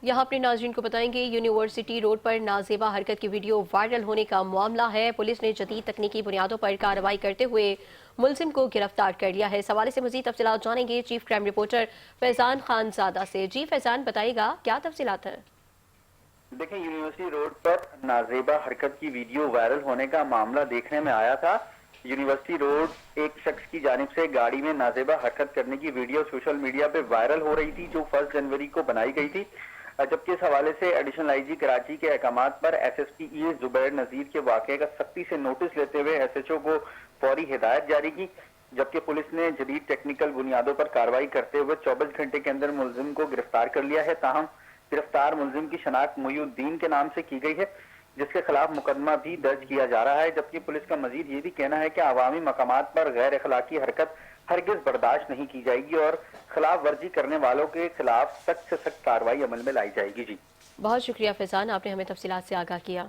یہاں اپنے ناظرین کو بتائیں گے یونیورسٹی روڈ پر نازیبا حرکت کی ویڈیو وائرل ہونے کا معاملہ ہے۔ پولیس نے جدید تکنیکی بنیادوں پر کارروائی کرتے ہوئے ملزم کو گرفتار کر لیا ہے۔ اس حوالے سے مزید تفصیلات جانیں گے چیف کرائم رپورٹر فیضان خان زادہ سے۔ جی فیضان، بتائیے گا کیا تفصیلات ہیں؟ دیکھیں، یونیورسٹی روڈ پر نازیبا حرکت کی ویڈیو وائرل ہونے کا معاملہ دیکھنے میں آیا تھا۔ یونیورسٹی روڈ ایک شخص کی جانب سے گاڑی میں نازیبا حرکت کرنے کی ویڈیو سوشل میڈیا پہ وائرل ہو رہی تھی، جو 1 جنوری کو بنائی گئی تھی، جبکہ اس حوالے سے ایڈیشنل آئی جی کراچی کے احکامات پر ایس ایس پی زبیر نذیر کے واقعے کا سختی سے نوٹس لیتے ہوئے ایس ایچ او کو فوری ہدایت جاری کی، جبکہ پولیس نے جدید ٹیکنیکل بنیادوں پر کارروائی کرتے ہوئے 24 گھنٹے کے اندر ملزم کو گرفتار کر لیا ہے۔ تاہم گرفتار ملزم کی شناخت محی الدین کے نام سے کی گئی ہے، جس کے خلاف مقدمہ بھی درج کیا جا رہا ہے، جبکہ پولیس کا مزید یہ بھی کہنا ہے کہ عوامی مقامات پر غیر اخلاقی حرکت ہرگز برداشت نہیں کی جائے گی اور خلاف ورزی کرنے والوں کے خلاف سخت سے سخت کارروائی عمل میں لائی جائے گی۔ جی بہت شکریہ فیضان، آپ نے ہمیں تفصیلات سے آگاہ کیا۔